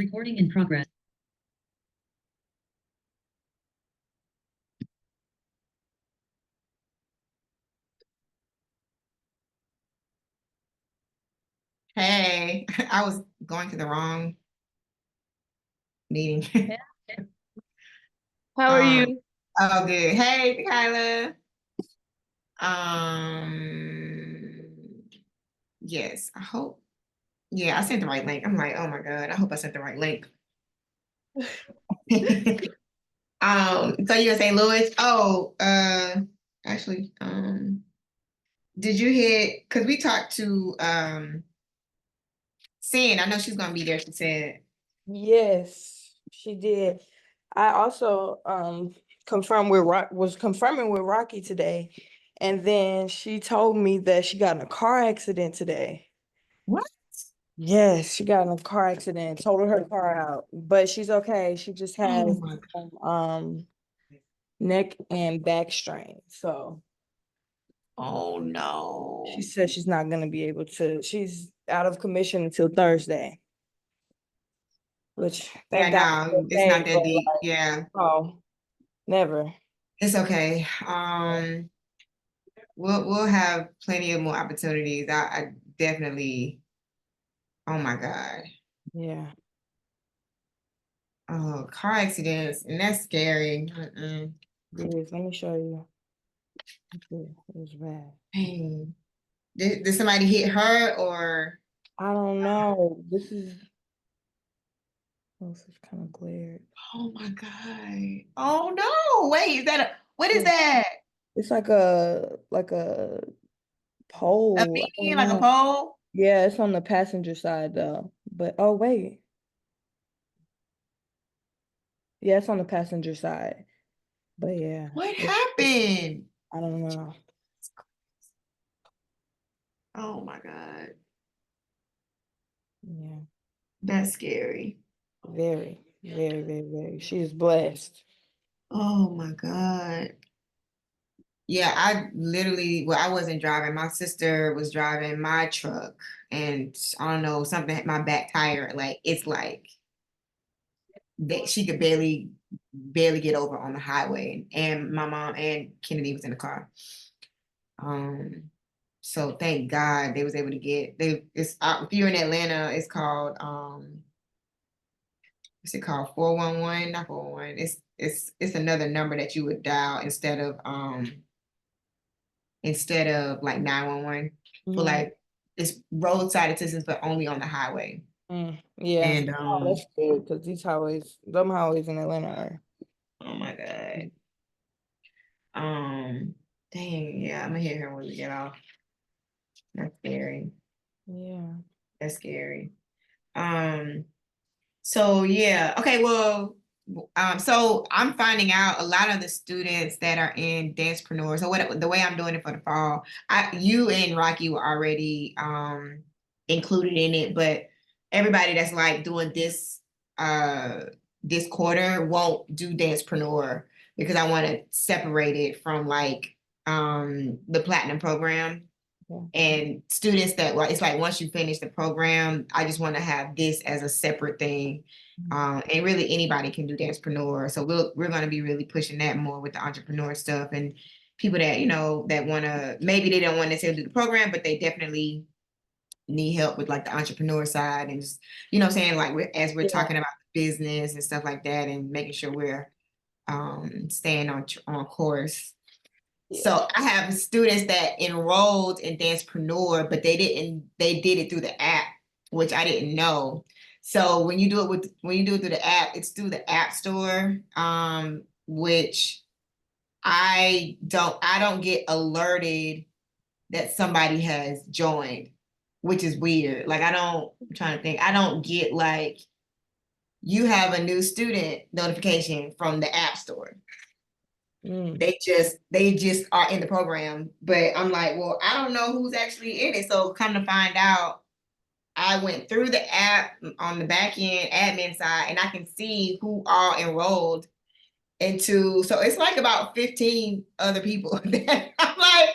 Recording in progress. Hey, I was going to the wrong meeting. How are Um, you? oh, good. Hey, Kyla. Yes, I hope. Yeah, I sent the right link. I'm like, oh my God, I hope I sent the right link. So you're in St. Louis? Oh, actually, did you hit, because we talked to Sin, I know she's gonna be there, she said. Yes, she did. I also confirmed with was confirming with Rocky today, and then she told me that she got in a car accident today. What? Yes, she got in a car accident, totaled her car out, but she's okay. She just Oh has my some neck and back strain. So Oh no. she said she's not gonna be able to, she's out of commission until Thursday. Which Yeah, thank God no, for it's okay, not that but deep. like, Yeah, oh, never. it's okay. We'll have plenty of more opportunities. I definitely, oh my God. Yeah, Oh, car accidents, and that's scary. Mm-mm. it is. Let me show you. It was bad. Dang. Did somebody hit her or I don't know. This is kind of glared. oh my God. Oh no. Wait, what is Yeah. that? It's like a A pole. I beacon, don't like a know. pole? Yeah, it's on the passenger side though. But oh wait. Yeah, it's on the passenger side. But yeah, What happened? I don't know. Oh my God. Yeah, That's scary. very, very, very, very. She's blessed. Oh my God. Yeah, I wasn't driving. My sister was driving my truck, and I don't know, something hit my back tire. Like, it's like that she could barely get over on the highway. And my mom and Kennedy was in the car. Um, so thank God they was able to it's if you're in Atlanta, it's called what's it called? 411, not 411. It's another number that you would dial instead of like 911 for Mm, like it's roadside assistance, but only on the highway. yeah. And Oh, that's good because them highways in Atlanta are. oh my God. Um, Dang, yeah, I'm gonna hit her when we get off. That's scary. Yeah. That's scary. Um, so yeah, okay, well, so I'm finding out a lot of the students that are in Dancepreneur. So what the way I'm doing it for the fall, you and Rocky were already included in it, but everybody that's like doing this quarter won't do Dancepreneur because I want to separate it from like the platinum program. Yeah. And students that like it's like once you finish the program, I just want to have this as a separate thing. And really anybody can do Dancepreneur. So we're going to be really pushing that more with the entrepreneur stuff and people that, that want to, maybe they don't want to necessarily do the program, but they definitely need help with like the entrepreneur side and just, saying like as we're Yeah. talking about business and stuff like that and making sure we're staying on course. Yeah. So I have students that enrolled in Dancepreneur, but they did it through the app, which I didn't know. So when you do it through the app, it's through the app store, which I don't get alerted that somebody has joined, which is weird. Like I'm trying to think, I don't get like you have a new student notification from the app store. Mm. They just are in the program, but I'm like, well, I don't know who's actually in it. So come to find out, I went through the app on the back end admin side, and I can see who all enrolled into. So it's like about 15 other people. I'm like, I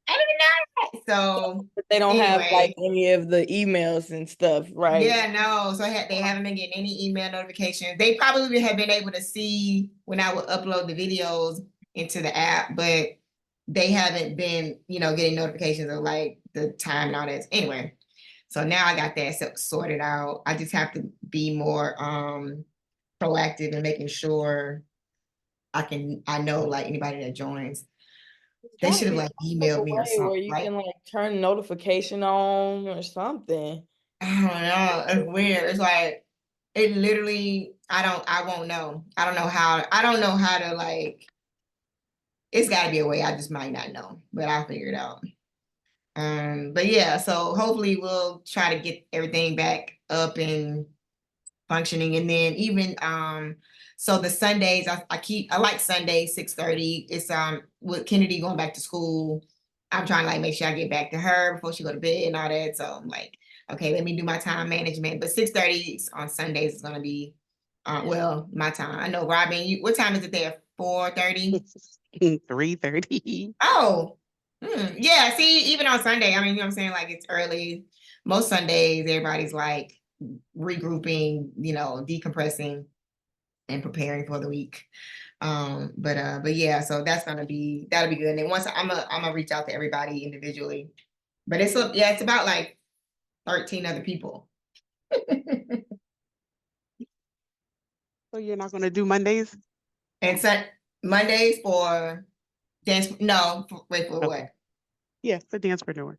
didn't know that. So They don't have like anyway, any of the emails and stuff, right? yeah, no. So they haven't been getting any email notifications. They probably have been able to see when I would upload the videos into the app, but they haven't been, getting notifications of like the time and all that. Anyway, so now I got that sorted out. I just have to be more proactive in making sure I know like anybody that joins. There's They gotta should have be like some type emailed of me or way where something. you Like, can like turn notification on or something. I don't know. It's weird. It's like it literally, I won't know. I don't know how to like, it's gotta be a way. I just might not know, but I'll figure it out. But yeah, so hopefully we'll try to get everything back up and functioning. And then even so the Sundays, I like Sundays 6:30. It's with Kennedy going back to school. I'm trying to like make sure I get back to her before she go to bed and all that. So I'm like, okay, let me do my time management. But 6:30 on Sundays is gonna be well, my time. I know Robin, what time is it there? 4:30? 3:30. Oh, yeah. See, even on Sunday, I mean, you know what I'm saying? Like it's early. Most Sundays, everybody's like regrouping, decompressing and preparing for the week. But yeah, so that'll be good. And then once I'm gonna reach out to everybody individually. But it's about like 13 other people. So you're not gonna do Mondays? And so Mondays for dance, no, wait for Okay. what? Yeah, for Dancepreneur.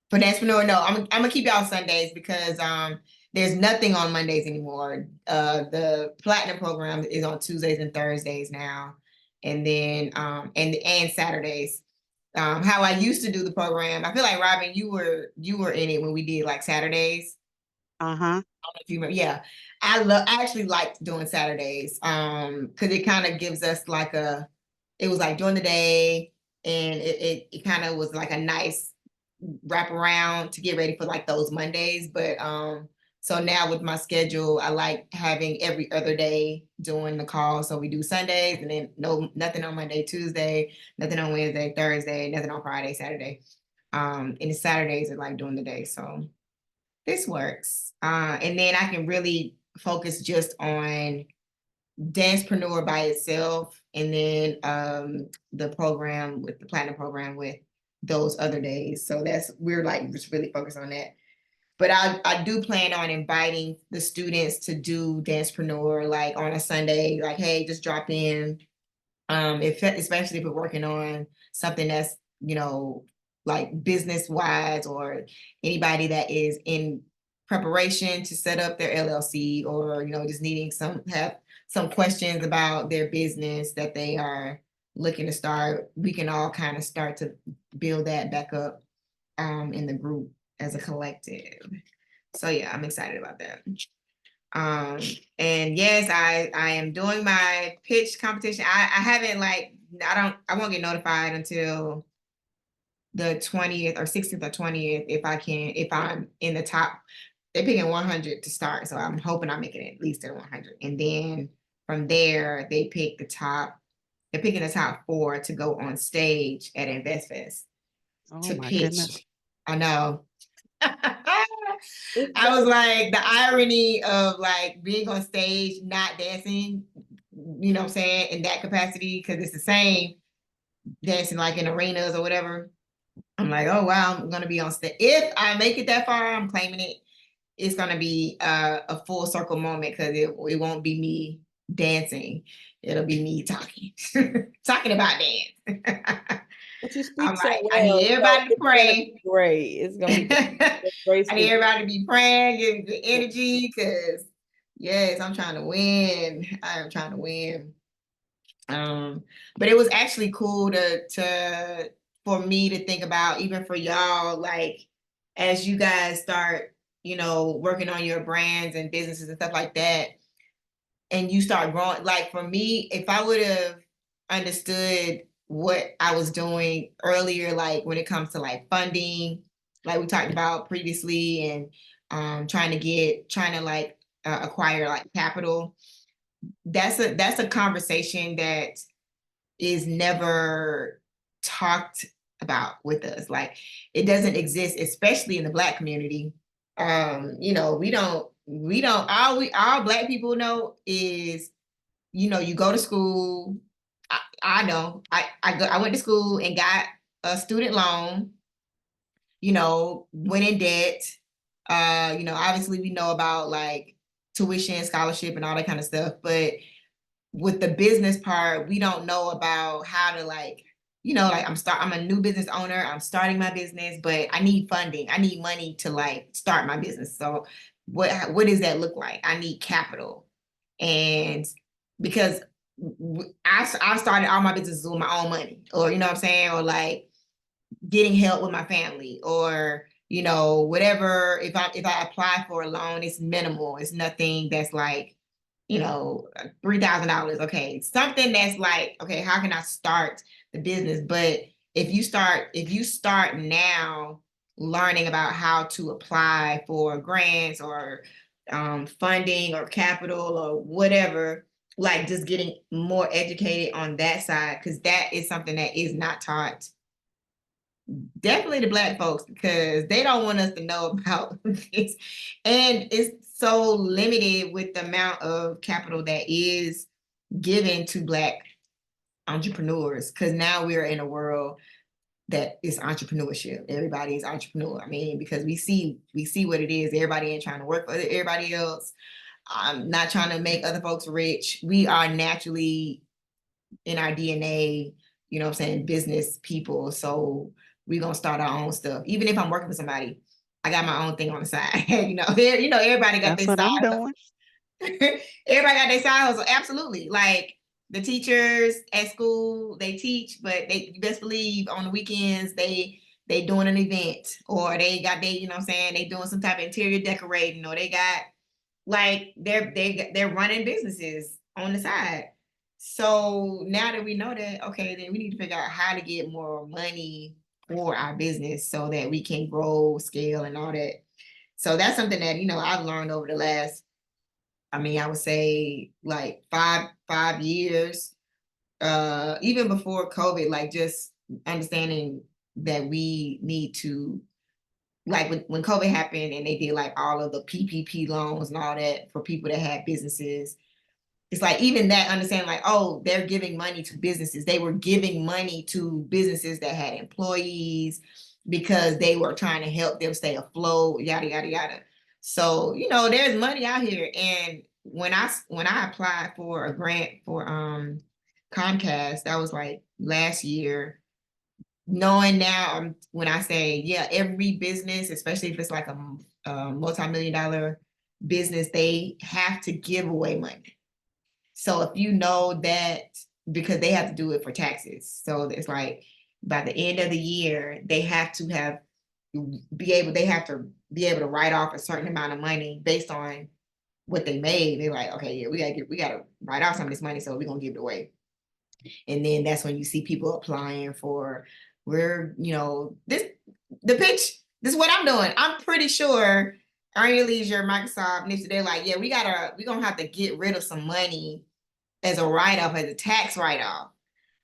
For DancePreneur, no, I'm gonna keep y'all Sundays because there's nothing on Mondays anymore. The platinum program is on Tuesdays and Thursdays now, and then and Saturdays. How I used to do the program, I feel like Robin, you were in it when we did like Saturdays. Uh-huh. If you remember, yeah, I actually liked doing Saturdays because it kind of gives us like it was like during the day, and it kind of was like a nice wrap around to get ready for like those Mondays. But so now with my schedule, I like having every other day doing the call. So we do Sundays and then nothing on Monday, Tuesday, nothing on Wednesday, Thursday, nothing on Friday, Saturday. And the Saturdays are like during the day. So this works. And then I can really focus just on Dancepreneur by itself, and then the program with the platinum program with those other days. So we're like just really focused on that. But I do plan on inviting the students to do Dancepreneur like on a Sunday, like, hey, just drop in. Especially if we're working on something that's, like business wise, or anybody that is in preparation to set up their LLC, or, just needing have some questions about their business that they are looking to start. We can all kind of start to build that back up in the group as a collective. So yeah, I'm excited about that. And yes, I am doing my pitch competition. I haven't like, I won't get notified until the 20th or 16th or 20th if I'm in the top. They're picking 100 to start, so I'm hoping I'm making it at least at 100. And then from there, they're picking the top 4 to go on stage at InvestFest Oh to my pitch. goodness. I know. I was like, the irony of like being on stage, not dancing, you know what I'm saying, in that capacity, because it's the same dancing like in arenas or whatever. I'm like, oh wow, I'm gonna be on stage. If I make it that far, I'm claiming it. It's gonna be a full circle moment because it won't be me dancing. It'll be me talking, talking about dance. But you I'm speak so like, I well, need so everybody to it's gonna pray. be great. It's gonna be I need graceful. everybody to be praying, getting good energy, because yes, I'm trying to win. I am trying to win. But it was actually cool for me to think about, even for y'all, like as you guys start, working on your brands and businesses and stuff like that, and you start growing. Like for me, if I would have understood what I was doing earlier, like when it comes to like funding, like we talked about previously, and trying to like acquire like capital, that's a conversation that is never talked about with us. Like, it doesn't exist, especially in the Black community. You know, we don't all Black people know is, you know, you go to school. I know I went to school and got a student loan, you know, went in debt. You know, obviously we know about like tuition, scholarship, and all that kind of stuff. But with the business part, we don't know about how to, like, you know, like I'm a new business owner. I'm starting my business, but I need funding. I need money to like start my business. So what does that look like? I need capital. And because I started all my businesses with my own money, or, you know what I'm saying? Or like getting help with my family, or, you know, whatever. If I apply for a loan, it's minimal. It's nothing that's like, you know, $3,000. Okay, something that's like, okay, how can I start the business? But if you start now learning about how to apply for grants or funding or capital or whatever, like just getting more educated on that side, because that is something that is not taught. Definitely the Black folks, because they don't want us to know about this. And it's so limited with the amount of capital that is given to Black entrepreneurs, because now we're in a world that is entrepreneurship. Everybody is entrepreneur. I mean, because we see what it is. Everybody ain't trying to work for everybody else. I'm not trying to make other folks rich. We are naturally in our DNA, you know what I'm saying, business people. So we're gonna start our own stuff. Even if I'm working for somebody, I got my own thing on the side. You know, everybody got That's their what I'm side hustle. doing. Everybody got their side hustle. Absolutely. Like the teachers at school, they teach, but you best believe on the weekends they doing an event, or they you know what I'm saying, they doing some type of interior decorating, or they got like they're running businesses on the side. So now that we know that, okay, then we need to figure out how to get more money for our business so that we can grow, scale, and all that. So that's something that, you know, I've learned over the last, I mean, I would say like five years, even before COVID, like just understanding that we need to, like when COVID happened and they did like all of the PPP loans and all that for people that had businesses. It's like even that understanding, like, oh, they're giving money to businesses. They were giving money to businesses that had employees because they were trying to help them stay afloat, yada, yada, yada. So, you know, there's money out here. And when I applied for a grant for Comcast, that was like last year, knowing now, when I say, yeah, every business, especially if it's like a multi-million-dollar business, they have to give away money. So if you know that, because they have to do it for taxes. So it's like by the end of the year, they have to be able to write off a certain amount of money based on what they made. They're like, okay, yeah, we gotta write off some of this money, so we're gonna give it away. And then that's when you see people applying for, you know, the pitch, this is what I'm doing. I'm pretty sure Earn Your Leisure, Microsoft, Nipsey, they're like, yeah, we're gonna have to get rid of some money as a write-off, as a tax write-off.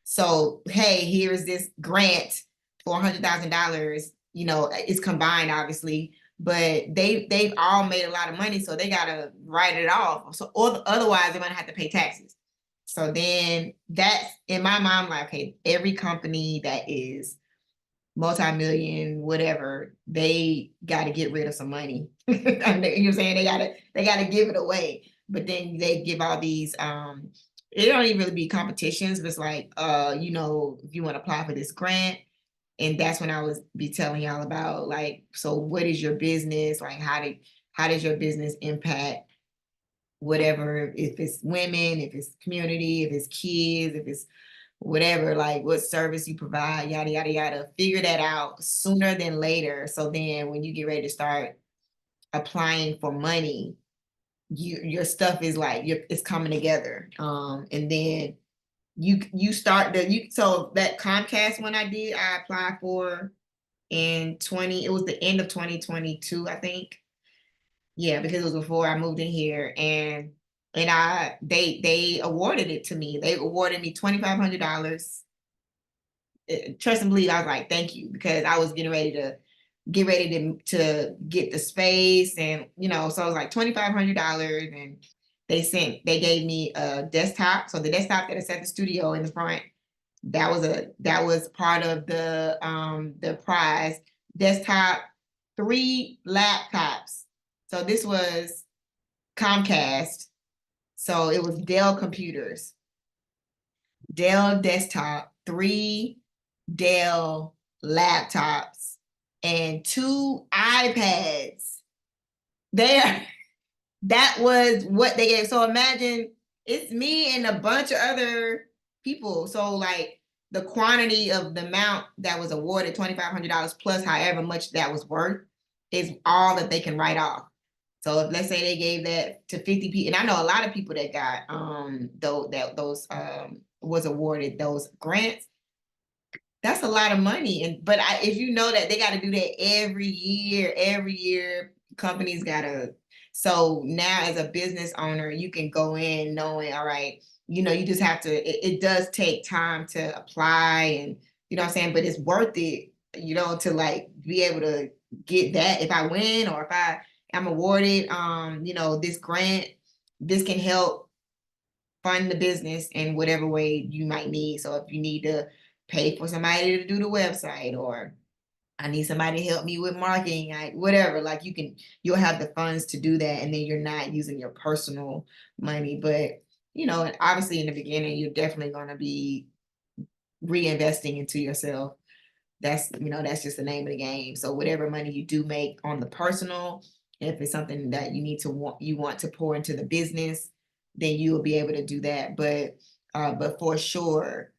So, hey, here's this grant for $100,000. You know, it's combined, obviously, but they've all made a lot of money, so they gotta write it off. So, or otherwise, they're gonna have to pay taxes. So then that's in my mind, like, okay, every company that is multi-million, whatever, they got to get rid of some money. You know what I'm saying? They gotta give it away. But then they give all these it don't even really be competitions, but it's like you know, if you want to apply for this grant. And that's when I was be telling y'all about, like, so what is your business? Like, how does your business impact whatever, if it's women, if it's community, if it's kids, if it's whatever, like what service you provide, yada, yada, yada. Figure that out sooner than later. So then when you get ready to start applying for money, your stuff is like, it's coming together. And then you start so that Comcast one I applied for in it was the end of 2022, I think. Yeah, because it was before I moved in here, and they awarded it to me. They awarded me $2,500 trust and believe, I was like, thank you, because I was getting ready to get the space, and so it was like $2,500, and they gave me a desktop. So the desktop that is at the studio in the front, that was part of the prize. Desktop, 3 laptops. So this was Comcast. So it was Dell computers, Dell desktop, 3 Dell laptops, and 2 iPads. That was what they gave. So imagine it's me and a bunch of other people. So like the quantity of the amount that was awarded, $2,500 plus however much that was worth, is all that they can write off. So if, let's say they gave that to 50 people, and I know a lot of people that got those was awarded those grants. That's a lot of money. But if you know that they got to do that every year, companies gotta. So now as a business owner, you can go in knowing, all right, you just have to, it does take time to apply, and what I'm saying, but it's worth it, to like be able to get that. If I win, or if I'm awarded, this grant, this can help fund the business in whatever way you might need. So if you need to pay for somebody to do the website, or I need somebody to help me with marketing, whatever, like you'll have the funds to do that, and then you're not using your personal money. But, obviously in the beginning, you're definitely going to be reinvesting into yourself. That's just the name of the game. So whatever money you do make on the personal, if it's something that you want to pour into the business, then you will be able to do that. But for sure,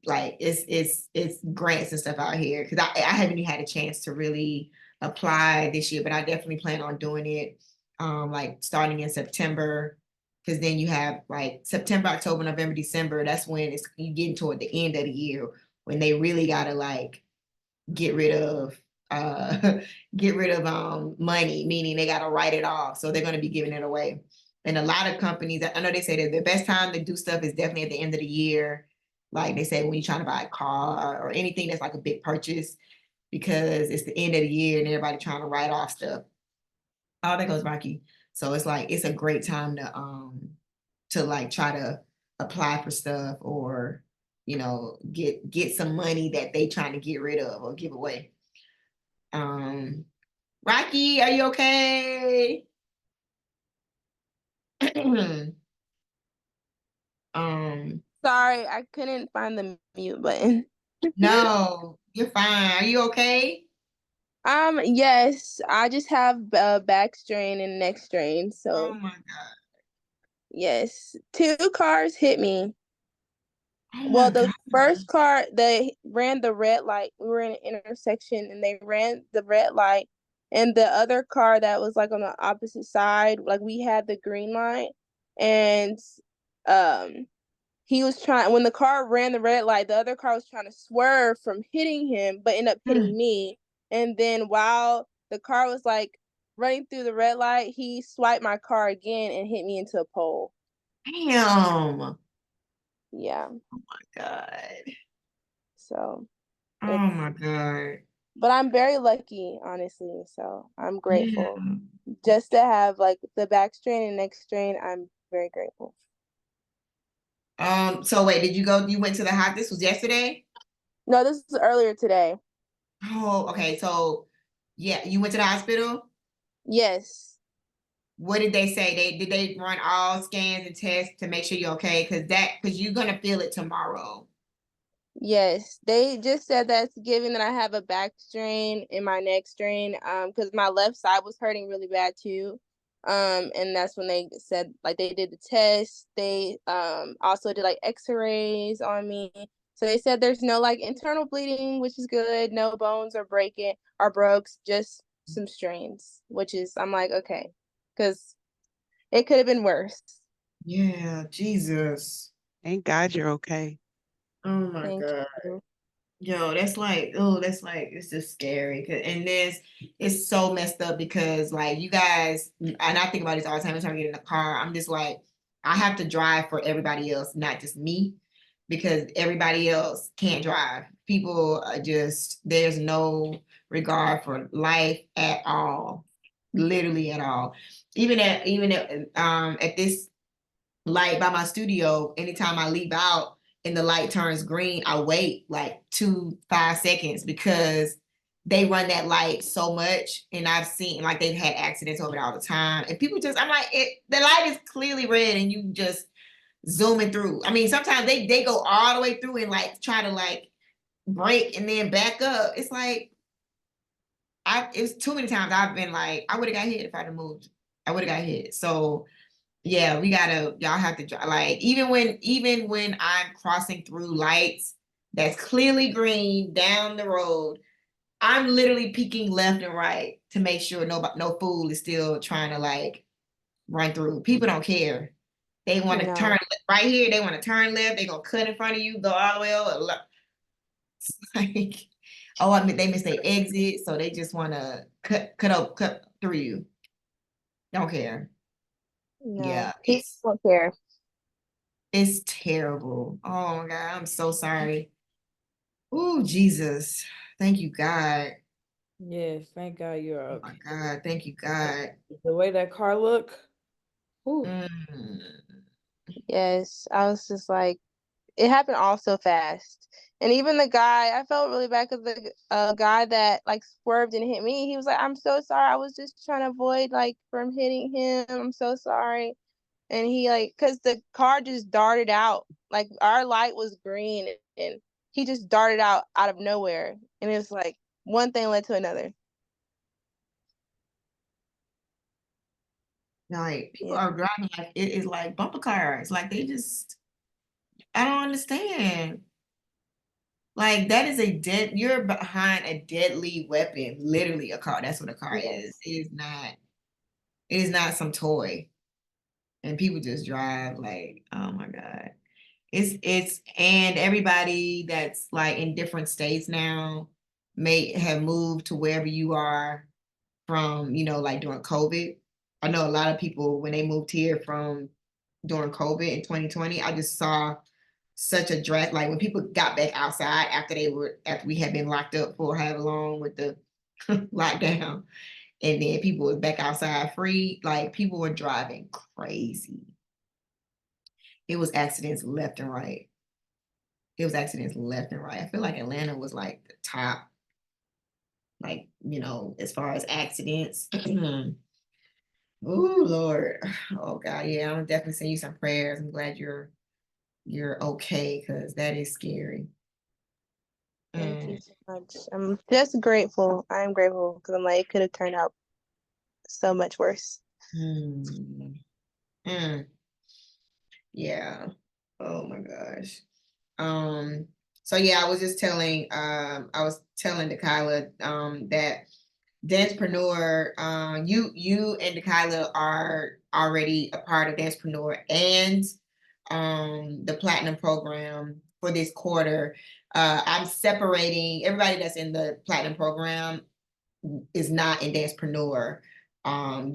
like it's grants and stuff out here, because I haven't even had a chance to really apply this year, but I definitely plan on doing it like starting in September, because then you have like September, October, November, December. That's when you getting toward the end of the year, when they really gotta like get rid of money, meaning they gotta write it off. So they're gonna be giving it away. And a lot of companies, I know they say that the best time to do stuff is definitely at the end of the year. Like they say, when you're trying to buy a car or anything that's like a big purchase, because it's the end of the year and everybody trying to write off stuff. Oh, that goes Rocky. So it's like, it's a great time to like try to apply for stuff, or get some money that they trying to get rid of or give away. Rocky, are you okay? Sorry, I couldn't find the mute button. No, you're fine. Are you okay? Yes, I just have back strain and neck strain. Oh So my God. yes, 2 cars hit me. Oh my Well, the God. first car, they ran the red light. We were in an intersection, and they ran the red light. And the other car that was like on the opposite side, like we had the green light, and um he was trying, when the car ran the red light, the other car was trying to swerve from hitting him, but ended up hitting me. And then while the car was like running through the red light, he swiped my car again and hit me into a pole. Damn. Yeah. Oh my God. So Oh it's, my God. but I'm very lucky, honestly. So I'm grateful. Yeah. Just to have like the back strain and neck strain, I'm very grateful. So wait, you went to the hospital? This was yesterday? No, this was earlier today. Oh, okay. So yeah, you went to the hospital? Yes. What did they say? Did they run all scans and tests to make sure you're okay? Because you're gonna feel it tomorrow. Yes, they just said that's given that I have a back strain and my neck strain, because my left side was hurting really bad too. And that's when they said, like, they did the test. They also did like x-rays on me. So they said there's no like internal bleeding, which is good. No bones are breaking or broke, just some strains, which is, I'm like, okay, because it could have been worse. Yeah, Jesus. Thank God you're okay. Oh my Thank God. you. Yo, that's like, it's just scary. And this it's so messed up, because like you guys, and I think about this all the time. Every time I get in the car, I'm just like, I have to drive for everybody else, not just me, because everybody else can't drive. People are just, there's no regard for life at all, literally at all. Even at this light by my studio, anytime I leave out and the light turns green, I wait like 5 seconds because they run that light so much. And I've seen like they've had accidents over it all the time. And people just, I'm like, the light is clearly red and you just zooming through. I mean, sometimes they go all the way through and like try to like brake and then back up. It's like, it's too many times I've been like, I would have got hit if I'd have moved. I would have got hit. So yeah, y'all have to drive. Like even when I'm crossing through lights that's clearly green down the road, I'm literally peeking left and right to make sure no fool is still trying to like run through. People don't care. They want to No. turn right here. They want to turn left. They're gonna cut in front of you, go all the way over. It's like, oh, I mean, they missed their exit, so they just want to cut through you. Don't care. No. Yeah, People don't care. it's terrible. Oh my God, I'm so sorry. Oh, Jesus. Thank you, God. Yes, thank God you're Oh my okay. God. Thank you, God. The way that car look, ooh, Mm. Yes, I was just like, it happened all so fast. And even the guy, I felt really bad because the guy that like swerved and hit me, he was like, I'm so sorry. I was just trying to avoid like from hitting him. I'm so sorry. And he like, because the car just darted out. Like our light was green and he just darted out of nowhere. And it was like one thing led to another. Like people Yeah. are driving like it is like bumper cars. Like they just, I don't understand. Like that is you're behind a deadly weapon, literally a car. That's what a car Yes. is. It is not some toy. And people just drive like, oh my God. And everybody that's like in different states now may have moved to wherever you are from, like during COVID. I know a lot of people when they moved here from during COVID in 2020, I just saw such a dress. Like when people got back outside after we had been locked up for however long with the lockdown, and then people was back outside free, like people were driving crazy. It was accidents left and right. It was accidents left and right. I feel like Atlanta was like the top, like, as far as accidents. Oh Lord. Oh God. Yeah, I'm definitely sending you some prayers. I'm glad you're okay, because that is scary. Thank you so much. I'm just grateful. I'm grateful because I'm like, it could have turned out so much worse. Mm. Yeah. Oh my gosh. So yeah, I was telling Dakila that DancePreneur, you and Dakila are already a part of DancePreneur and the Platinum program for this quarter. I'm separating everybody that's in the Platinum program is not in Dancepreneur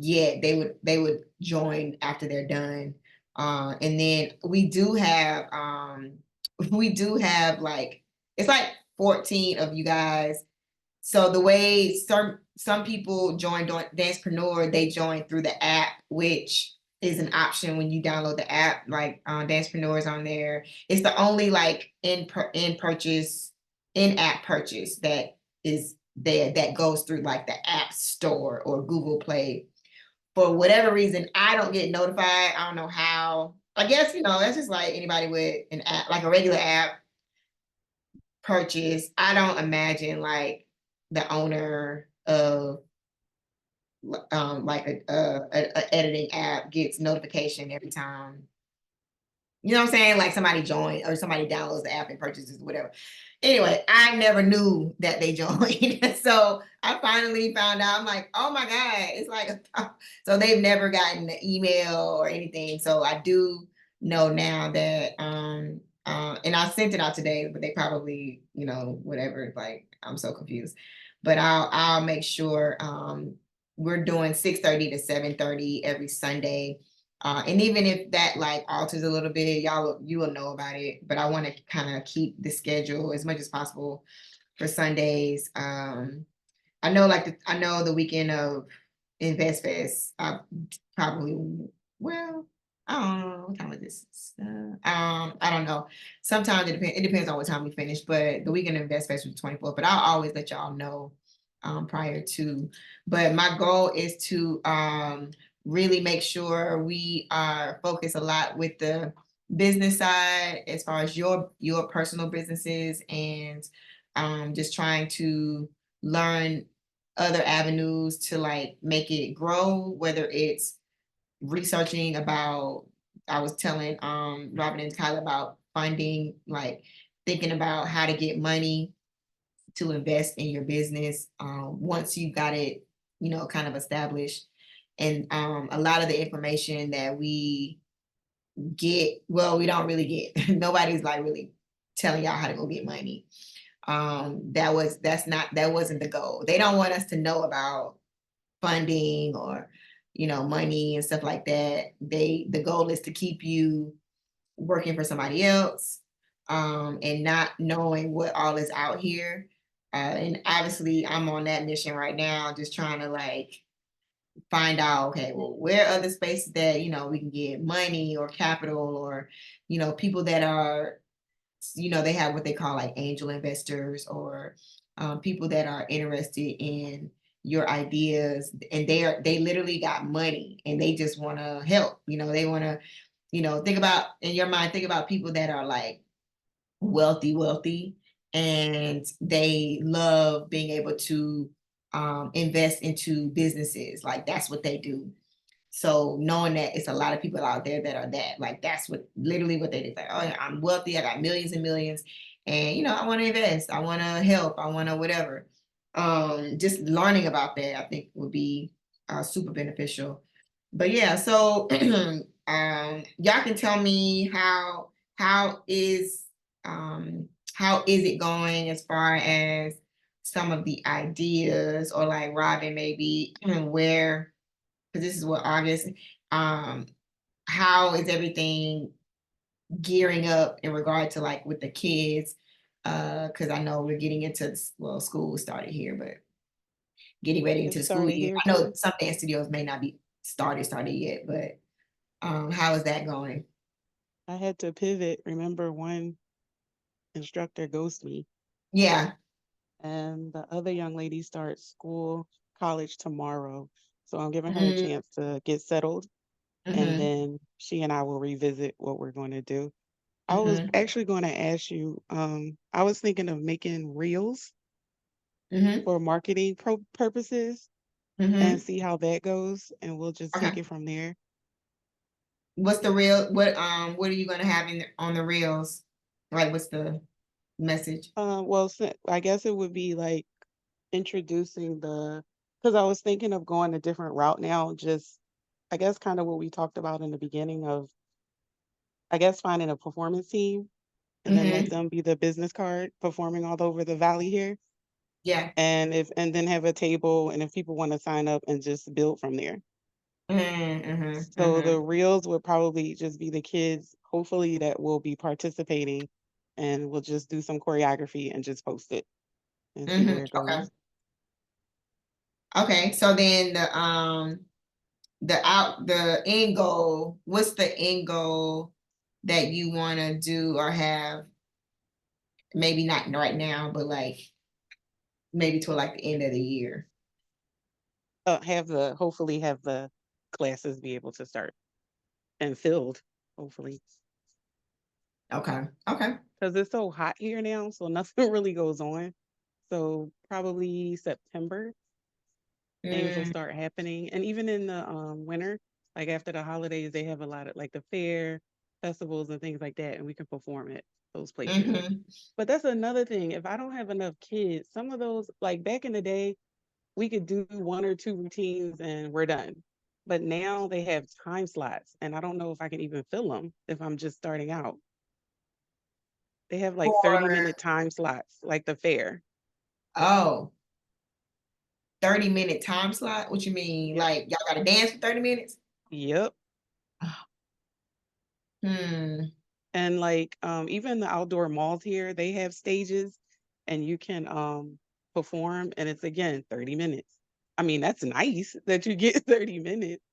yet. They would join after they're done. And then we do have like it's like 14 of you guys. So the way some people join Dancepreneur, they join through the app, which is an option when you download the app. Like Dancepreneur is on there. It's the only like in-app purchase that is there that goes through like the App Store or Google Play. For whatever reason, I don't get notified. I don't know how. I guess that's just like anybody with an app, like a regular app purchase. I don't imagine like the owner of like a editing app gets notification every time. You know what I'm saying? Like somebody joined or somebody downloads the app and purchases whatever. Anyway, I never knew that they joined. So I finally found out. I'm like, oh my God, it's like, so they've never gotten an email or anything. So I do know now that, and I sent it out today, but they probably, whatever, like, I'm so confused. But I'll make sure, we're doing 6:30 to 7:30 every Sunday. And even if that like alters a little bit, you will know about it. But I want to kind of keep the schedule as much as possible for Sundays. I know I know the weekend of Invest Fest, I probably, well, I don't know what time is this. I don't know. Sometimes it depends on what time we finish, but the weekend of Invest Fest was the 24th, but I'll always let y'all know prior to. But my goal is to really make sure we are focused a lot with the business side as far as your personal businesses, and just trying to learn other avenues to like make it grow, whether it's researching about, I was telling Robin and Tyler about funding, like thinking about how to get money to invest in your business once you got it, you know, kind of established. And a lot of the information that we get, well, we don't really get, nobody's like really telling y'all how to go get money. That wasn't the goal. They don't want us to know about funding or, you know, money and stuff like that. The goal is to keep you working for somebody else, and not knowing what all is out here. And obviously I'm on that mission right now, just trying to like find out, okay, well, where are the spaces that, you know, we can get money or capital, or, you know, people that are, you know, they have what they call like angel investors, or people that are interested in your ideas, and they literally got money and they just want to help. You know, they want to, you know, think about, in your mind, think about people that are like wealthy, and they love being able to invest into businesses. Like that's what they do. So knowing that it's a lot of people out there that are that, like that's what literally what they do. Like, oh yeah, I'm wealthy, I got millions and millions, and you know, I want to invest, I want to help, I want to whatever. Just learning about that, I think would be super beneficial. But yeah, so y'all can tell me how is how is it going as far as some of the ideas, or like Robin, maybe where, because this is what August, how is everything gearing up in regard to like with the kids? Because I know we're getting into, well, school started here, but getting ready It into the school started year. here I know too. some dance studios may not be started yet, but how is that going? I had to pivot. Remember, one instructor ghosted me, Yeah. and the other young lady starts college tomorrow. So I'm giving her a Mm-hmm. chance to get settled, and Mm-hmm. then she and I will revisit what we're going to do. I was Mm-hmm. actually going to ask you, I was thinking of making reels Mm-hmm. for marketing purposes and Mm-hmm. see how that goes, and we'll just take Okay. it from there. What's the real, what are you gonna have on the reels? Like what's the message? Well, I guess it would be like introducing because I was thinking of going a different route now, just I guess kind of what we talked about in the beginning of, I guess, finding a performance team and then let Mm-hmm. them be the business card performing all over the valley here. Yeah. And then have a table, and if people want to sign up and just build from there. Mm-hmm. So Mm-hmm. the reels would probably just be the kids, hopefully, that will be participating, and we'll just do some choreography and just post it and see Mm-hmm. where it Okay. goes. Okay. So then the end goal, what's the end goal that you want to do or have? Maybe not right now, but like maybe till like the end of the year. Hopefully have the classes be able to start and filled, hopefully, Okay. Okay. because it's so hot here now, so nothing really goes on. So probably September things will Mm, start happening, and even in the winter, like after the holidays, they have a lot of like the fair festivals and things like that, and we can perform at those places. mm-hmm. But that's another thing. If I don't have enough kids, some of those, like back in the day, we could do one or two routines and we're done. But now they have time slots, and I don't know if I can even fill them if I'm just starting out. They have like For 30-minute time slots, like the fair. oh, 30-minute time slot. What you mean? Yep. Like y'all gotta dance for 30 minutes? Yep. And like even the outdoor malls here, they have stages and you can perform, and it's again 30 minutes. I mean, that's nice that you get 30 minutes,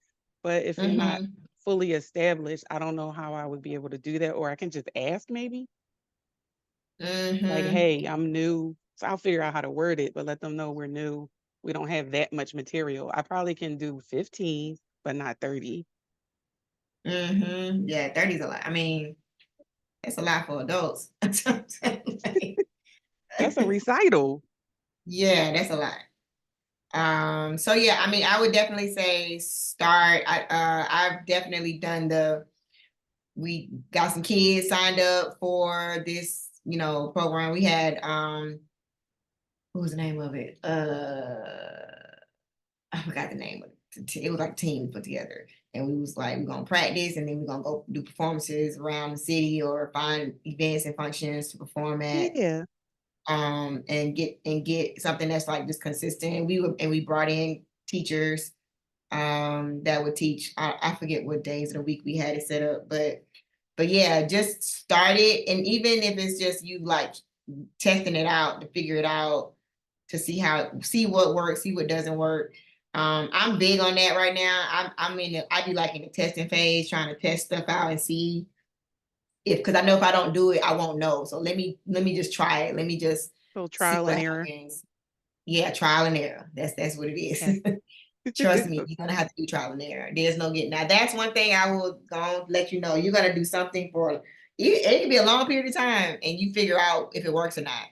but if you're not fully established, I don't know how I would be able to do that. Or I can just ask maybe, like, hey, I'm new. So I'll figure out how to word it, but let them know we're new. We don't have that much material. I probably can do 15, but not 30. Yeah, 30 is a lot. I mean, it's a lot for adults. Like, That's a recital. yeah, that's a lot. So yeah, I mean, I would definitely say start. I've definitely done we got some kids signed up for this, program. We had what was the name of it? I forgot the name of it. It was like a team put together. And we was like, we're gonna practice and then we're gonna go do performances around the city or find events and functions to perform at. Yeah. And get something that's like just consistent. We brought in teachers that would teach. I forget what days of the week we had it set up, but yeah, just start it. And even if it's just you like testing it out to figure it out, to see what works, see what doesn't work. I'm big on that right now. I do like in the testing phase, trying to test stuff out and see because I know if I don't do it, I won't know. So let me just try it. Let me just So see trial what and error. happens. Yeah, trial and error. That's what it is. Okay. Trust me, you're gonna have to do trial and error. There's no getting. Now that's one thing I will go let you know. You're gonna do something for it can be a long period of time, and you figure out if it works or not.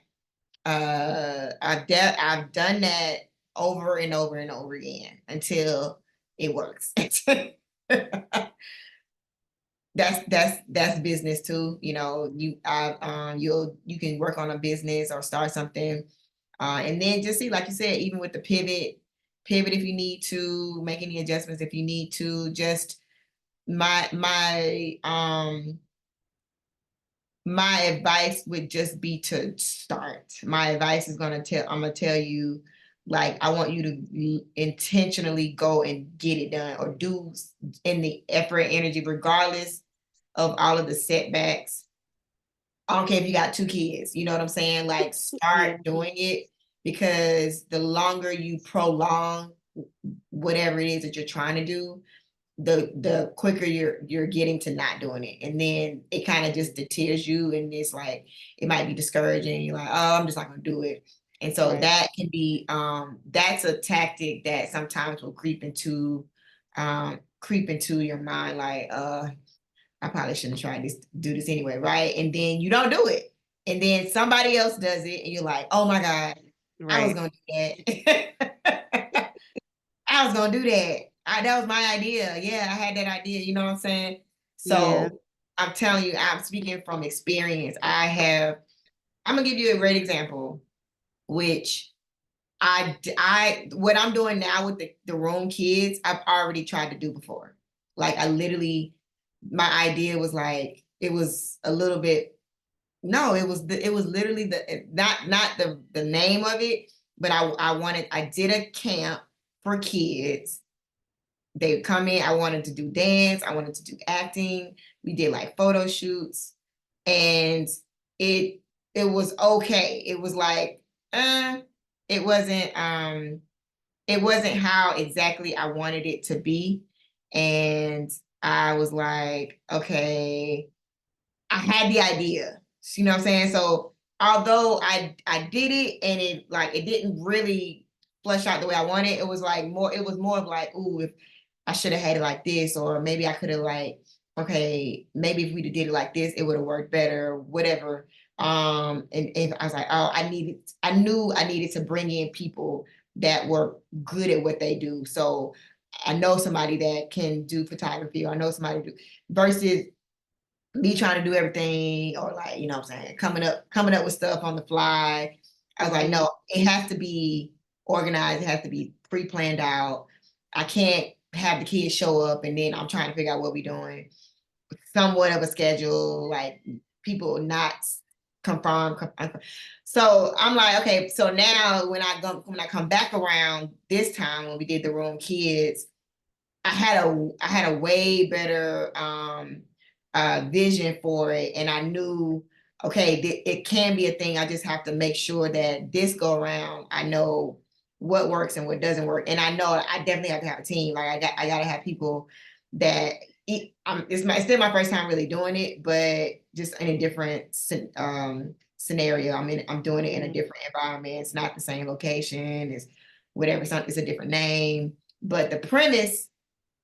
I've done that over and over and over again until it works. That's business too. You can work on a business or start something, and then just see, like you said, even with the pivot if you need to, make any adjustments if you need to. Just my advice would just be to start. My advice is I'm gonna tell you, like, I want you to intentionally go and get it done or do in the effort and energy, regardless of all of the setbacks. I don't care if you got 2 kids, you know what I'm saying? Like, start doing it, because the longer you prolong whatever it is that you're trying to do, the quicker you're getting to not doing it. And then it kind of just deters you, and it's like it might be discouraging. You're like, oh, I'm just not gonna do it. And so that can be that's a tactic that sometimes will creep into your mind, like I probably shouldn't try do this anyway, right? And then you don't do it. And then somebody else does it, and you're like, oh my God, I was gonna do that. I was gonna do that. That was my idea. Yeah, I had that idea. You know what I'm saying? So I'm telling you, I'm speaking from experience. I'm gonna give you a great example, which what I'm doing now with the room kids, I've already tried to do before. Like, my idea was like, it was a little bit, no, it was literally not the name of it, but I did a camp for kids. They would come in. I wanted to do dance. I wanted to do acting. We did like photo shoots, and it was okay. It was like, it wasn't how exactly I wanted it to be. And I was like, okay, I had the idea. You know what I'm saying? So although I did it and it didn't really flush out the way I wanted, it was more of like, ooh, if I should have had it like this, or maybe I could have like, okay, maybe if we did it like this, it would have worked better, whatever. And I was like, oh, I knew I needed to bring in people that were good at what they do. So I know somebody that can do photography, or I know somebody versus me trying to do everything, or like, you know what I'm saying, coming up with stuff on the fly. I was like, no, it has to be organized. It has to be pre-planned out. I can't have the kids show up and then I'm trying to figure out what we're doing. Somewhat of a schedule, like people not confirm. So I'm like, okay, so now when I come back around this time when we did the room kids, I had a way better vision for it, and I knew, okay, it can be a thing. I just have to make sure that this go around, I know what works and what doesn't work. And I know I definitely have to have a team. Like I gotta have people that it's still my first time really doing it, but just in a different scenario. I'm doing it in a different environment. It's not the same location. It's whatever. It's a different name, but the premise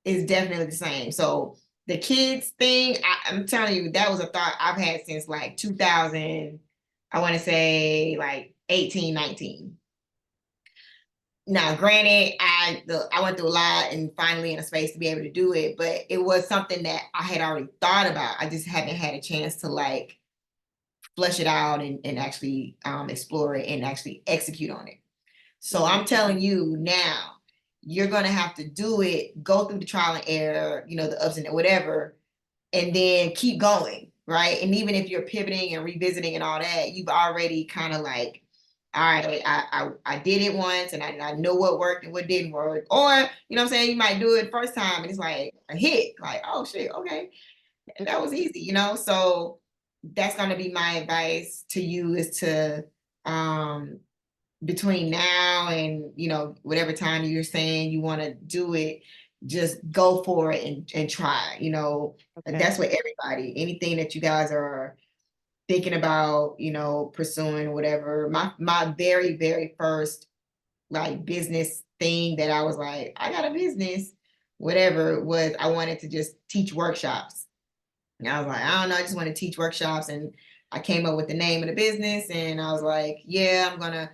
is definitely the same. So the kids thing, I'm telling you, that was a thought I've had since like 2000, I want to say like 18, 19. Now, granted, I went through a lot and finally in a space to be able to do it, but it was something that I had already thought about. I just hadn't had a chance to like flesh it out and actually explore it and actually execute on it. So I'm telling you now, you're going to have to do it, go through the trial and error, the ups and whatever, and then keep going, right? And even if you're pivoting and revisiting and all that, you've already kind of like, all right, I did it once and I know what worked and what didn't work. Or, you know what I'm saying? You might do it first time and it's like a hit, like, oh shit, okay. That was easy, So that's going to be my advice to you is to, between now and whatever time you're saying you want to do it, just go for it and try. That's what everybody, anything that you guys are thinking about, pursuing, whatever. My very, very first like business thing that I was like, I got a business, whatever, was I wanted to just teach workshops. And I was like, I don't know, I just want to teach workshops. And I came up with the name of the business and I was like, yeah, I'm gonna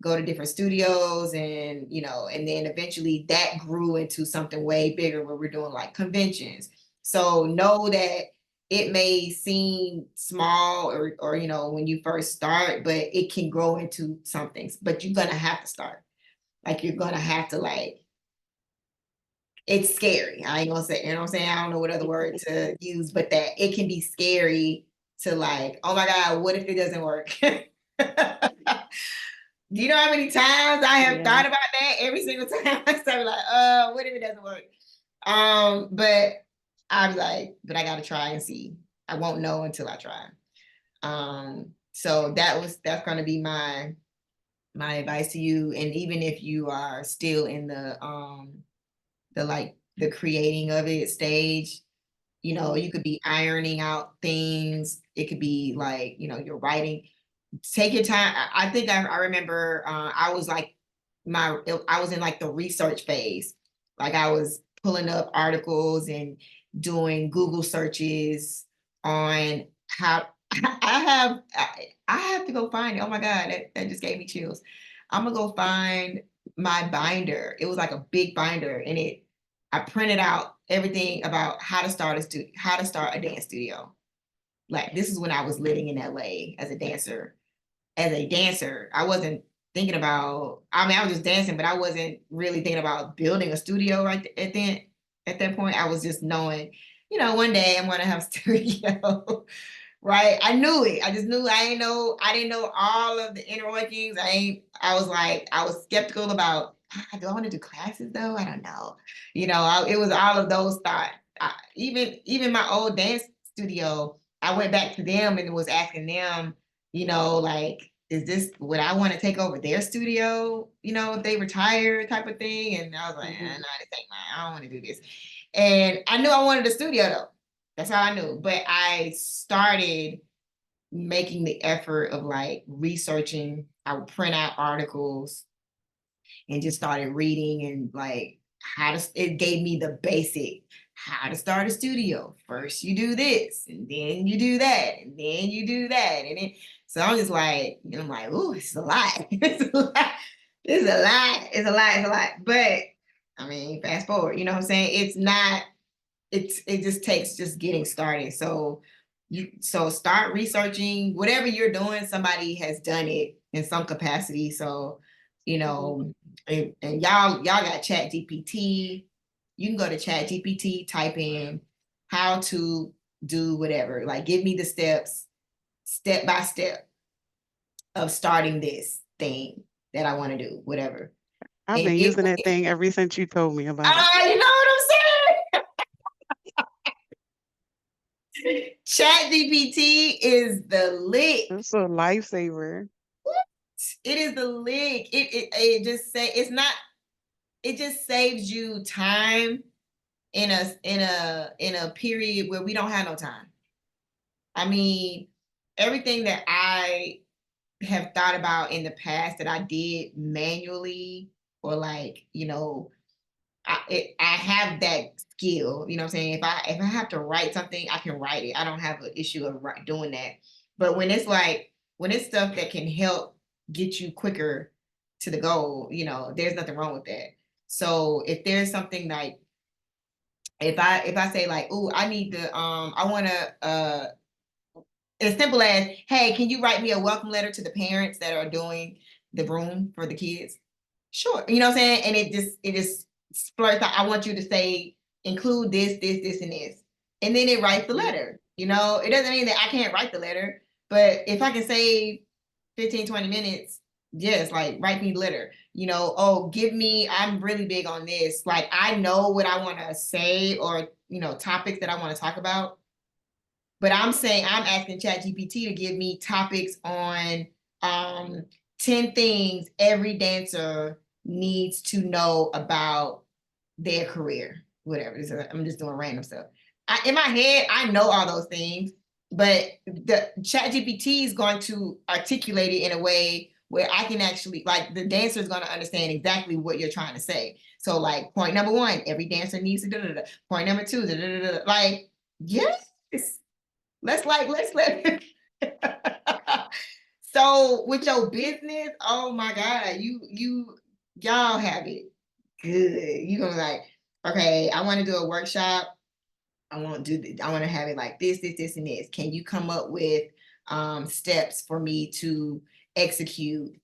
go to different studios and and then eventually that grew into something way bigger where we're doing like conventions. So know that it may seem small or when you first start, but it can grow into something. But you're gonna have to start. Like you're gonna have to like, it's scary. I ain't gonna say, you know what I'm saying? I don't know what other word to use, but that it can be scary to like, oh my God, what if it doesn't work? Do you know how many times I have thought about that every single time? I started like, what if it doesn't work? But I was like, but I gotta try and see. I won't know until I try. So that's gonna be my advice to you. And even if you are still in the creating of it stage, you could be ironing out things. It could be like, you're writing. Take your time. I think I remember I was like I was in like the research phase. Like I was pulling up articles and doing Google searches on how I have to go find it. Oh my God, that just gave me chills. I'm gonna go find my binder. It was like a big binder and I printed out everything about how to start a dance studio. Like this is when I was living in LA as a dancer. I wasn't thinking about, I was just dancing, but I wasn't really thinking about building a studio right at that point. I was just knowing, one day I'm going to have a studio, right? I knew it. I just knew, I didn't know all of the inner workings. I was skeptical about, do I want to do classes though? I don't know. It was all of those thoughts. Even my old dance studio, I went back to them and was asking them, like, is this what I want to take over their studio, if they retire type of thing? And I was like, no, I don't want to do this. And I knew I wanted a studio though. That's how I knew. But I started making the effort of like researching. I would print out articles and just started reading and like it gave me the basic how to start a studio. First you do this and then you do that and then you do that. And so I'm just like, I'm like, ooh, it's a lot. It's a lot. It's a lot. It's a lot. It's a lot. But I mean, fast forward, you know what I'm saying? It just takes just getting started. So start researching whatever you're doing. Somebody has done it in some capacity. So, and y'all got Chat GPT. You can go to Chat GPT, type in how to do whatever. Like, give me the steps, step by step of starting this thing that I want to do, whatever. I've been using that thing ever since you told me about it. You know what I'm saying? ChatGPT is the lick. It's a lifesaver. It is the lick. It just say it's not. It just saves you time in a period where we don't have no time. I mean, everything that I have thought about in the past that I did manually, or like, I have that skill, you know what I'm saying? If I have to write something, I can write it. I don't have an issue of doing that. But when it's stuff that can help get you quicker to the goal, there's nothing wrong with that. So if there's something like, if I say like, oh, I need to, I want to, as simple as, hey, can you write me a welcome letter to the parents that are doing the room for the kids? Sure. You know what I'm saying? And it just splurts out. I want you to say, include this, and this. And then it writes the letter. It doesn't mean that I can't write the letter, but if I can save 15, 20 minutes, yes, like write me the letter. Oh, I'm really big on this. Like, I know what I want to say, or, topics that I want to talk about. But I'm asking ChatGPT to give me topics on 10 things every dancer needs to know about their career, whatever. I'm just doing random stuff. In my head, I know all those things, but the ChatGPT is going to articulate it in a way where I can actually, like, the dancer is going to understand exactly what you're trying to say. So, like, point number 1, every dancer needs to da-da-da. Point number 2, da-da-da-da. Like, yes. Let's let So with your business, oh my God, y'all have it good. You gonna like, okay, I want to do a workshop. I want to have it like this, and this. Can you come up with steps for me to execute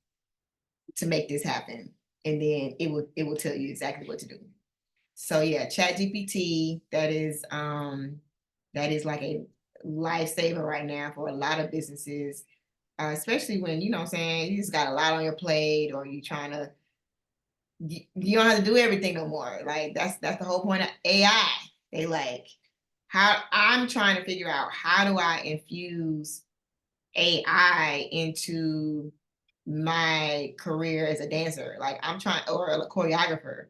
to make this happen? And then it will tell you exactly what to do. So yeah, ChatGPT, that is like a lifesaver right now for a lot of businesses, especially when, you know what I'm saying, you just got a lot on your plate, or you don't have to do everything no more. Like, that's the whole point of AI. They like, I'm trying to figure out, how do I infuse AI into my career as a dancer? Like, or a choreographer.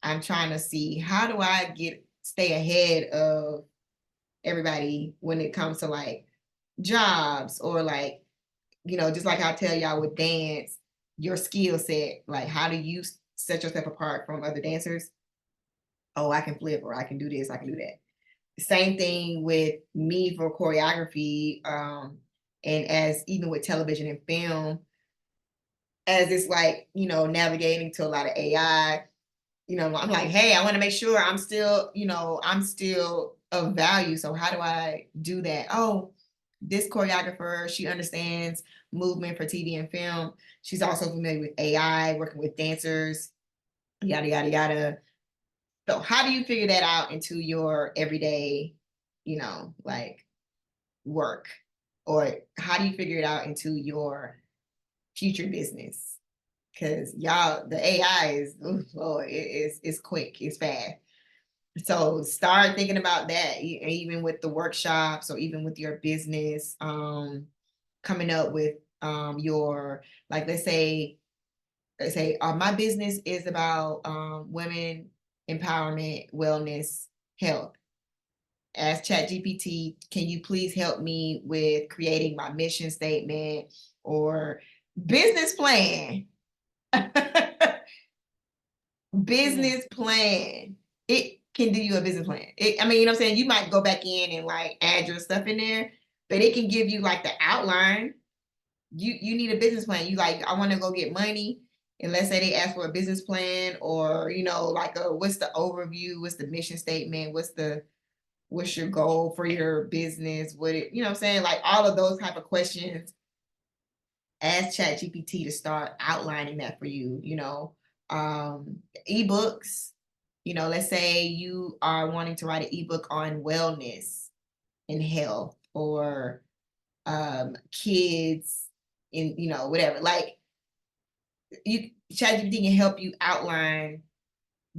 I'm trying to see, how do I stay ahead of everybody when it comes to like jobs, or like, just like I tell y'all with dance, your skill set, like, how do you set yourself apart from other dancers? Oh, I can flip, or I can do this, I can do that. Same thing with me for choreography, and as even with television and film, as it's like, navigating to a lot of AI, I'm like, hey, I want to make sure I'm still of value. So how do I do that? Oh, this choreographer, she understands movement for TV and film. She's also familiar with AI, working with dancers, yada, yada, yada. So how do you figure that out into your everyday, like, work? Or how do you figure it out into your future business? Because y'all, the AI is, Lord, it's quick, it's fast. So start thinking about that, even with the workshops, or even with your business, coming up with your, like, let's say my business is about women empowerment, wellness, health. Ask ChatGPT, can you please help me with creating my mission statement or business plan? Business plan. It can do you a business plan. I mean, you know what I'm saying? You might go back in and like add your stuff in there, but it can give you like the outline. You need a business plan. You like, I want to go get money. And let's say they ask for a business plan, or, like what's the overview? What's the mission statement? What's your goal for your business? You know what I'm saying? Like, all of those type of questions. Ask ChatGPT to start outlining that for you, ebooks, let's say you are wanting to write an ebook on wellness and health, or kids in, whatever, like, ChatGPT can help you outline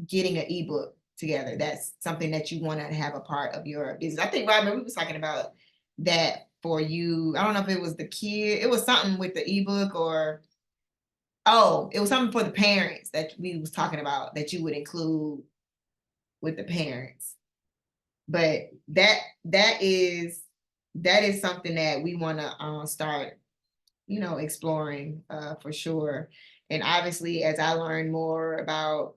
getting an ebook together. That's something that you want to have a part of your business. I think, Robin, we was talking about that for you. I don't know if it was the kid, it was something with the ebook, or it was something for the parents that we was talking about that you would include with the parents. But that is something that we want to start, exploring for sure. And obviously, as I learn more about,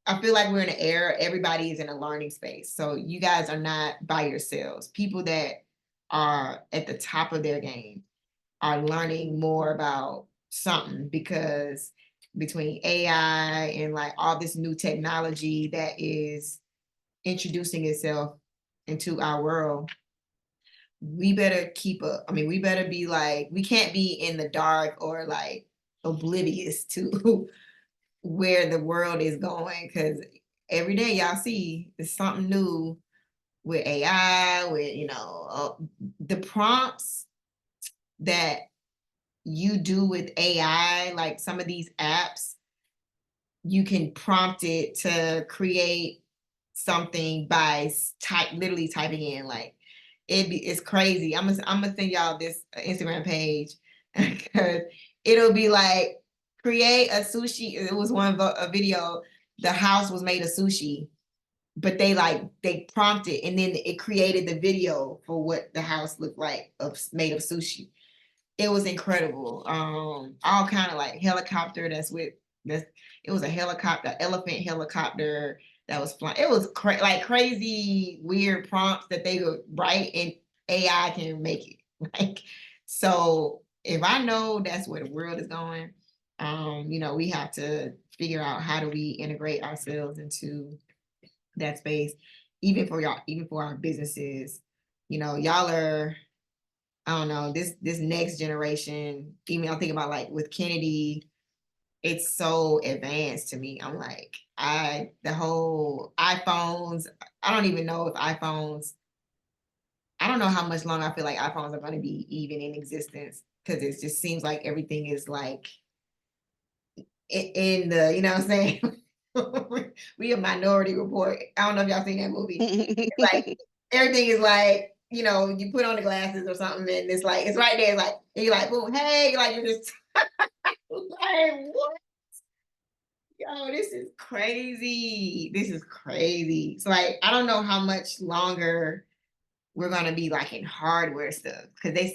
I feel like we're in an era, everybody is in a learning space. So you guys are not by yourselves. People that are at the top of their game are learning more about something, because between AI and like all this new technology that is introducing itself into our world, we better keep up. I mean, we better be like, we can't be in the dark or like oblivious to where the world is going, because every day y'all see there's something new with AI, with the prompts that you do with AI, like some of these apps, you can prompt it to create something by literally typing in, like it's crazy. I'm gonna send y'all this Instagram page because it'll be like, create a sushi. It was a video. The house was made of sushi, but they prompted and then it created the video for what the house looked like made of sushi. It was incredible. All kind of like helicopter. It was a helicopter, elephant helicopter that was flying. It was like crazy, weird prompts that they would write, and AI can make it. Like, so if I know that's where the world is going, we have to figure out how do we integrate ourselves into that space, even for y'all, even for our businesses. Y'all are, I don't know, this next generation, even I'm thinking about like with Kennedy, it's so advanced to me. I'm like, the whole iPhones, I don't even know if iPhones, I don't know how much longer I feel like iPhones are going to be even in existence, because it just seems like everything is like in the, you know what I'm saying? We a Minority Report. I don't know if y'all seen that movie. It's like everything is like, you put on the glasses or something, and it's like, it's right there. It's like, and you're like, boom, hey, like you're just like, what? Yo, this is crazy. This is crazy. So like, I don't know how much longer we're gonna be like in hardware stuff, because they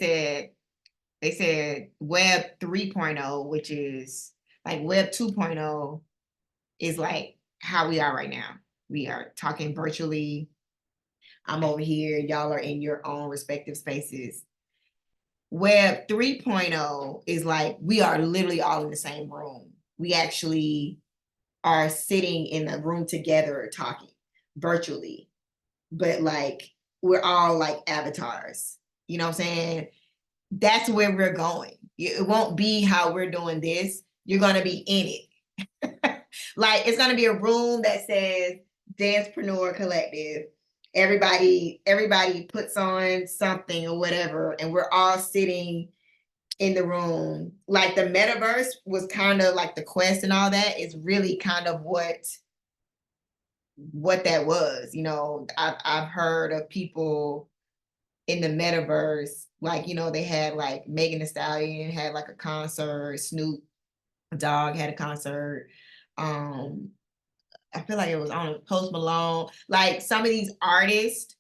said Web 3.0, which is like Web 2.0 is like how we are right now. We are talking virtually. I'm over here, y'all are in your own respective spaces. Web 3.0 is like we are literally all in the same room. We actually are sitting in a room together talking virtually, but like we're all like avatars. You know what I'm saying? That's where we're going. It won't be how we're doing this. You're going to be in it. Like, it's going to be a room that says DancePreneur Collective. Everybody puts on something or whatever, and we're all sitting in the room. Like the metaverse was kind of like the Quest and all that is really kind of what that was. I've heard of people in the metaverse, like, they had like Megan Thee Stallion had like a concert, Snoop Dogg had a concert. I feel like it was on Post Malone. Like some of these artists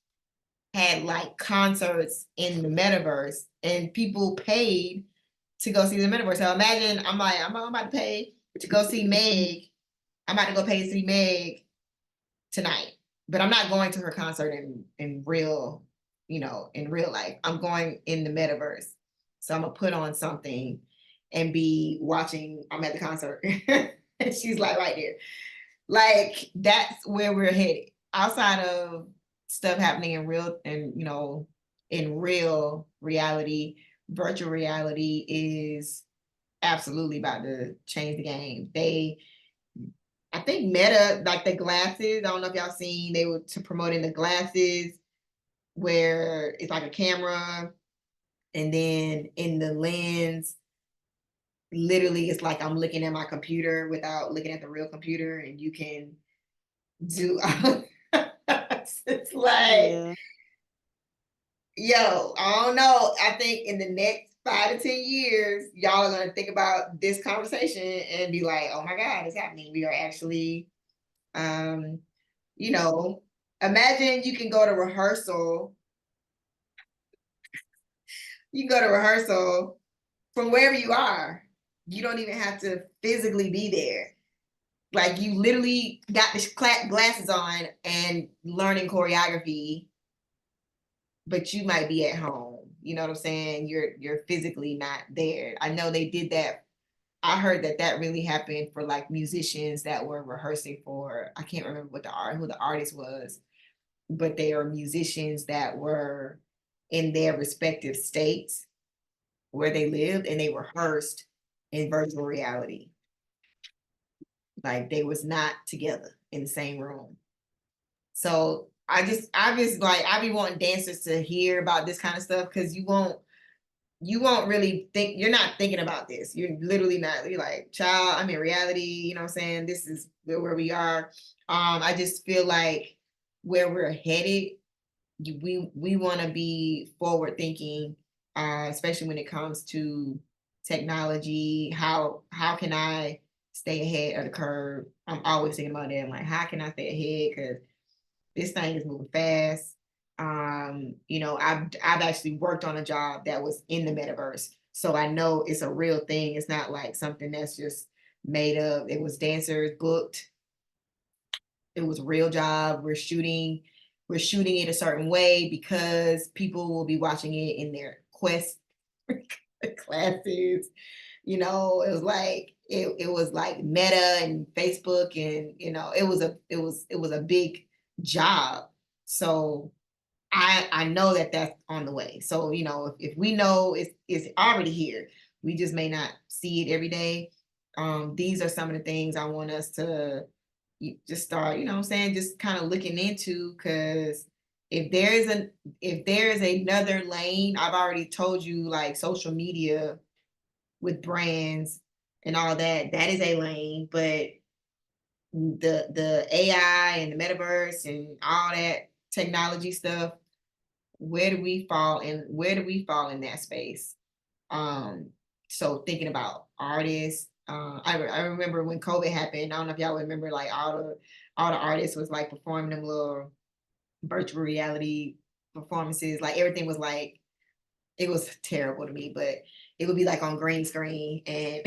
had like concerts in the metaverse, and people paid to go see the metaverse. So imagine I'm about to pay to go see Meg. I'm about to go pay to see Meg tonight, but I'm not going to her concert in real, in real life. I'm going in the metaverse. So I'm gonna put on something and be watching. I'm at the concert. And she's like right there. Like that's where we're headed. Outside of stuff happening in real and in real reality, virtual reality is absolutely about to change the game. I think Meta, like the glasses, I don't know if y'all seen, they were promoting the glasses where it's like a camera, and then in the lens, literally it's like I'm looking at my computer without looking at the real computer, and you can do it's like, Yeah. yo, I don't know. I think in the next 5 to 10 years, y'all are gonna think about this conversation and be like, oh my God, it's happening. We are actually you know, imagine you can go to rehearsal. You can go to rehearsal from wherever you are. You don't even have to physically be there. Like you literally got the glasses on and learning choreography, but you might be at home. You know what I'm saying? You're physically not there. I know they did that. I heard that really happened for like musicians that were rehearsing for, I can't remember who the artist was, but they are musicians that were in their respective states where they lived, and they rehearsed in virtual reality. Like they was not together in the same room. So I just like, I be wanting dancers to hear about this kind of stuff, because you won't really think, you're not thinking about this. You're literally not, you're like, child, I'm in reality, you know what I'm saying? This is where we are. I just feel like where we're headed, we want to be forward thinking, especially when it comes to technology. How can I stay ahead of the curve? I'm always thinking about that. I'm like, how can I stay ahead? Because this thing is moving fast. You know, I've actually worked on a job that was in the metaverse, so I know it's a real thing. It's not like something that's just made up. It was dancers booked. It was a real job. We're shooting it a certain way because people will be watching it in their quest classes. You know, it was like it was like Meta and Facebook, and you know, it was a big job. So I know that that's on the way. So, you know, if we know it's already here, we just may not see it every day. These are some of the things I want us to just start, you know what I'm saying, just kind of looking into, because if there is another lane, I've already told you, like social media with brands and all that, that is a lane, but the AI and the metaverse and all that technology stuff, where do we fall in that space? So thinking about artists, I remember when COVID happened, I don't know if y'all remember, like all the artists was like performing them little virtual reality performances. Like everything was like, it was terrible to me, but it would be like on green screen. And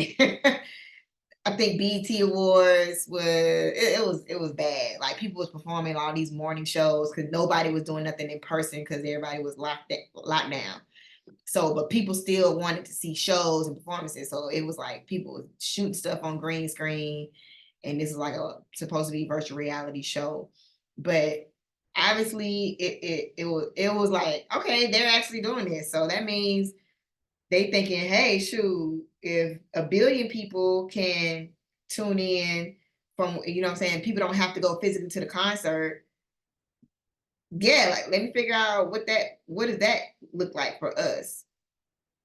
I think BET Awards it was bad. Like people was performing all these morning shows because nobody was doing nothing in person because everybody was locked down. So, but people still wanted to see shows and performances. So it was like people would shoot stuff on green screen, and this is like supposed to be virtual reality show. But obviously it was like, okay, they're actually doing this. So that means they thinking, hey, shoot, if 1 billion people can tune in from, you know what I'm saying, people don't have to go physically to the concert. Yeah, like let me figure out what does that look like for us?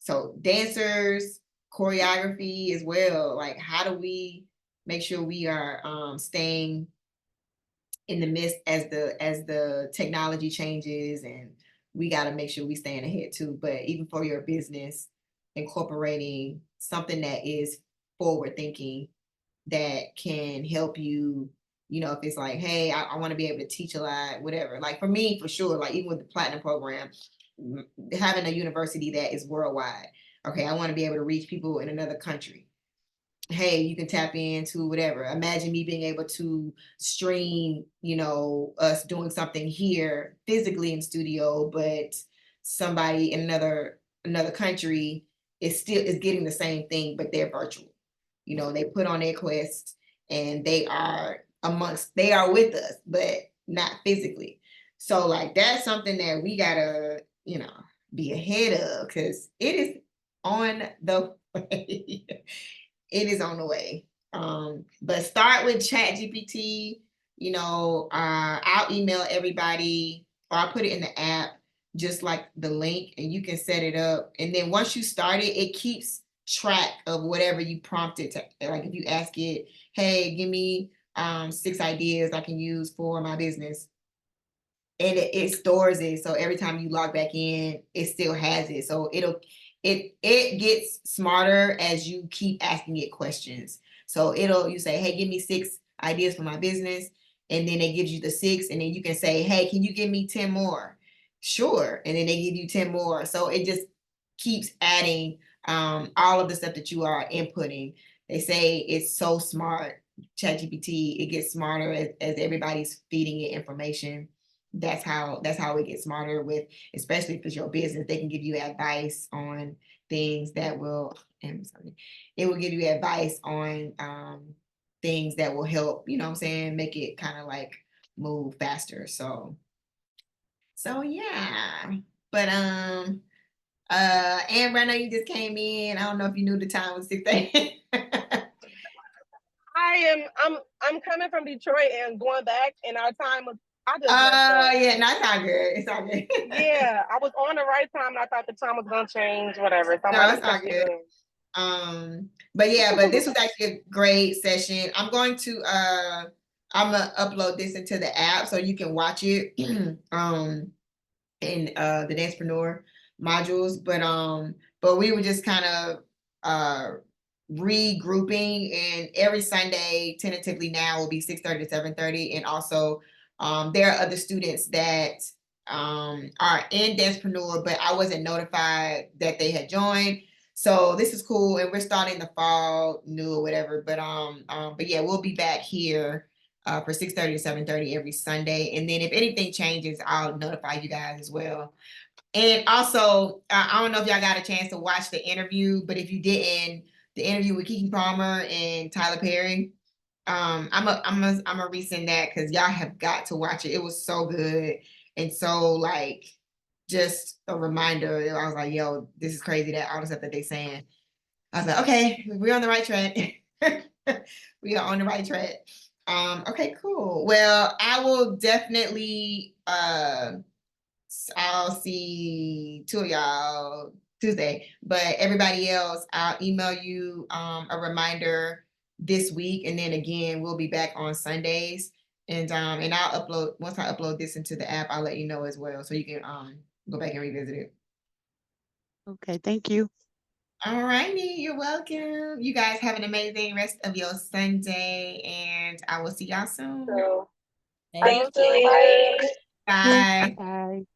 So dancers, choreography as well. Like how do we make sure we are staying in the midst as the technology changes, and we got to make sure we staying ahead too. But even for your business, incorporating something that is forward thinking that can help you, you know, if it's like, hey, I want to be able to teach a lot, whatever. Like for me, for sure, like even with the platinum program, having a university that is worldwide. Okay, I want to be able to reach people in another country. Hey, you can tap into whatever. Imagine me being able to stream, you know, us doing something here physically in studio, but somebody in another country is getting the same thing, but they're virtual. You know, they put on their quest and they are with us, but not physically. So like that's something that we gotta, you know, be ahead of, because it is on the way. It is on the way. But start with ChatGPT. You know, I'll email everybody, or I'll put it in the app, just like the link, and you can set it up. And then once you start it, it keeps track of whatever you prompted to. Like if you ask it, hey, give me 6 ideas I can use for my business. And it stores it, so every time you log back in, it still has it. So it gets smarter as you keep asking it questions. So you say, hey, give me 6 ideas for my business, and then it gives you the 6, and then you can say, hey, can you give me 10 more? Sure. And then they give you 10 more. So it just keeps adding all of the stuff that you are inputting. They say it's so smart. ChatGPT, it gets smarter as everybody's feeding it information. That's how it gets smarter with, especially if it's your business. They can give you advice on things that will, it will give you advice on things that will help, you know what I'm saying, make it kind of like move faster. So yeah. But Amber, I know you just came in. I don't know if you knew the time was 6 a.m. I'm coming from Detroit and going back, and our time was, I just yeah, no, it's all good. It's all good. Yeah, I was on the right time, and I thought the time was gonna change, whatever. So No, it's all good. But yeah, but this was actually a great session. I'm gonna upload this into the app so you can watch it in the DancePreneur modules. But we were just kind of regrouping, and every Sunday tentatively now will be 6:30 to 7:30. And also there are other students that are in DancePreneur, but I wasn't notified that they had joined. So this is cool, and we're starting the fall new or whatever. But yeah, we'll be back here for 6:30 to 7:30 every Sunday. And then if anything changes, I'll notify you guys as well. And also, I don't know if y'all got a chance to watch the interview, but if you didn't, the interview with Keke Palmer and Tyler Perry, I'm a resend that because y'all have got to watch it. It was so good. And so like, just a reminder, I was like, yo, this is crazy that all the stuff that they saying. I was like, okay, we're on the right track. We are on the right track. Okay, cool. Well, I will definitely I'll see 2 of y'all Tuesday, but everybody else, I'll email you a reminder this week, and then again, we'll be back on Sundays. And I'll upload, once I upload this into the app, I'll let you know as well, so you can go back and revisit it. Okay, thank you. All righty, you're welcome. You guys have an amazing rest of your Sunday, and I will see y'all soon. So, Thank thank you. Bye. Bye.